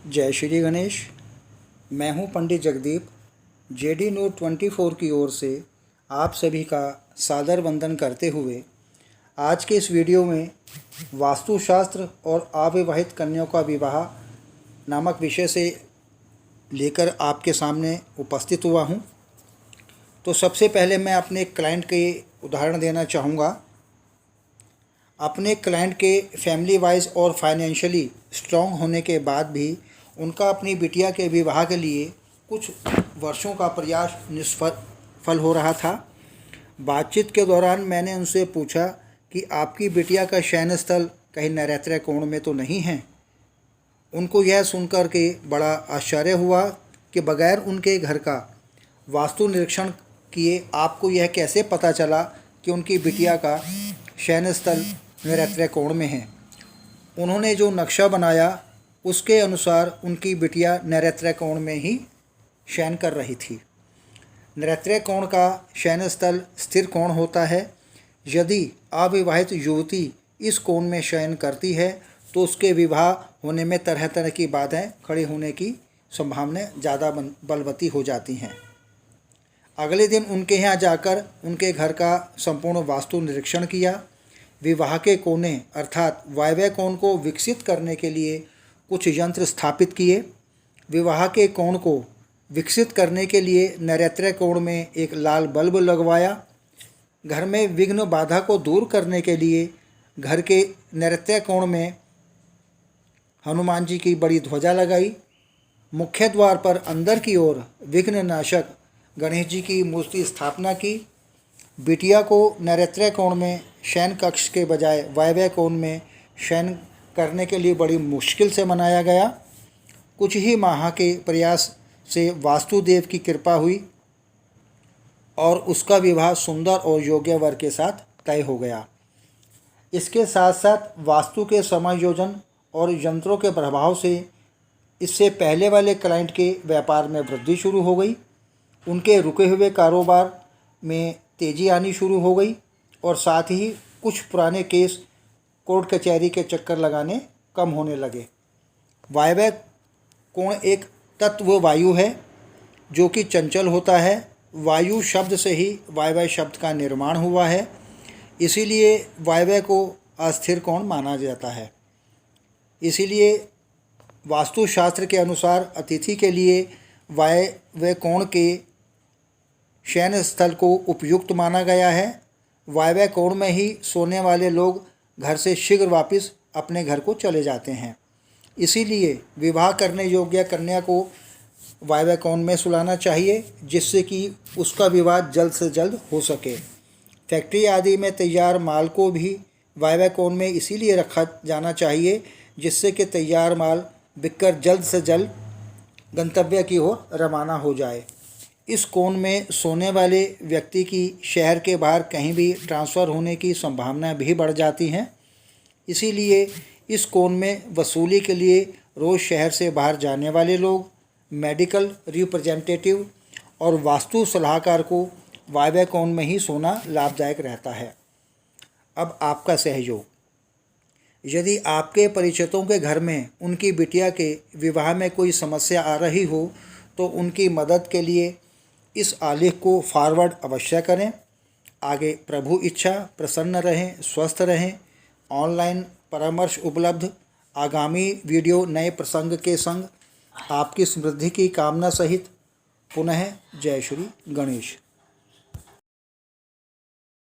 जय श्री गणेश। मैं हूं पंडित जगदीप। जेडी न्यूज़ 24 की ओर से आप सभी का सादर वंदन करते हुए आज के इस वीडियो में वास्तुशास्त्र और अविवाहित कन्याओं का विवाह नामक विषय से लेकर आपके सामने उपस्थित हुआ हूं। तो सबसे पहले मैं अपने क्लाइंट के उदाहरण देना चाहूँगा। अपने क्लाइंट के फैमिली वाइज और फाइनेंशियली स्ट्रॉन्ग होने के बाद भी उनका अपनी बिटिया के विवाह के लिए कुछ वर्षों का प्रयास निष्फल हो रहा था। बातचीत के दौरान मैंने उनसे पूछा कि आपकी बिटिया का शयन स्थल कहीं नैऋत्य कोण में तो नहीं है। उनको यह सुनकर के बड़ा आश्चर्य हुआ कि बगैर उनके घर का वास्तु निरीक्षण किए आपको यह कैसे पता चला कि उनकी बिटिया का शयन स्थल नैऋत्य कोण में है। उन्होंने जो नक्शा बनाया उसके अनुसार उनकी बिटिया नैऋत्य कोण में ही शयन कर रही थी। नैऋत्य कोण का शयन स्थल स्थिर कोण होता है। यदि अविवाहित युवती इस कोण में शयन करती है तो उसके विवाह होने में तरह तरह की बाधाएं खड़ी होने की संभावना ज़्यादा बलवती हो जाती हैं। अगले दिन उनके यहाँ जाकर उनके घर का संपूर्ण वास्तु निरीक्षण किया। विवाह के कोने अर्थात वायव्य कोण को विकसित करने के लिए कुछ यंत्र स्थापित किए। विवाह के कोण को विकसित करने के लिए नैऋत्य कोण में एक लाल बल्ब लगवाया। घर में विघ्न बाधा को दूर करने के लिए घर के नैऋत्य कोण में हनुमान जी की बड़ी ध्वजा लगाई। मुख्य द्वार पर अंदर की ओर विघ्न नाशक गणेश जी की मूर्ति स्थापना की। बिटिया को नैऋत्य कोण में शयन कक्ष के बजाय वायव्य कोण में शयन करने के लिए बड़ी मुश्किल से मनाया गया। कुछ ही माह के प्रयास से वास्तुदेव की कृपा हुई और उसका विवाह सुंदर और योग्य वर के साथ तय हो गया। इसके साथ साथ वास्तु के समायोजन और यंत्रों के प्रभाव से इससे पहले वाले क्लाइंट के व्यापार में वृद्धि शुरू हो गई। उनके रुके हुए कारोबार में तेज़ी आनी शुरू हो गई और साथ ही कुछ पुराने केस कोर्ट कचहरी के चक्कर लगाने कम होने लगे। वायव्य कोण एक तत्व वायु है जो कि चंचल होता है। वायु शब्द से ही वायव्य शब्द का निर्माण हुआ है, इसीलिए वायव्य को अस्थिर कोण माना जाता है। इसीलिए वास्तुशास्त्र के अनुसार अतिथि के लिए वायव्य कोण के शयन स्थल को उपयुक्त माना गया है। वायव्य कोण में ही सोने वाले लोग घर से शीघ्र वापस अपने घर को चले जाते हैं। इसीलिए विवाह करने योग्य कन्या को वायव्य कोण में सुलाना चाहिए, जिससे कि उसका विवाह जल्द से जल्द हो सके। फैक्ट्री आदि में तैयार माल को भी वायव्य कोण में इसीलिए रखा जाना चाहिए, जिससे कि तैयार माल बिककर जल्द से जल्द गंतव्य की ओर रवाना हो जाए। इस कोण में सोने वाले व्यक्ति की शहर के बाहर कहीं भी ट्रांसफ़र होने की संभावना भी बढ़ जाती हैं। इसीलिए इस कोण में वसूली के लिए रोज़ शहर से बाहर जाने वाले लोग, मेडिकल रिप्रेजेंटेटिव और वास्तु सलाहकार को वायव्य कोण में ही सोना लाभदायक रहता है। अब आपका सहयोग। यदि आपके परिचितों के घर में उनकी बिटिया के विवाह में कोई समस्या आ रही हो तो उनकी मदद के लिए इस आलेख को फॉरवर्ड अवश्य करें। आगे प्रभु इच्छा, प्रसन्न रहें, स्वस्थ रहें। ऑनलाइन परामर्श उपलब्ध। आगामी वीडियो नए प्रसंग के संग आपकी समृद्धि की कामना सहित। पुनः जय श्री गणेश।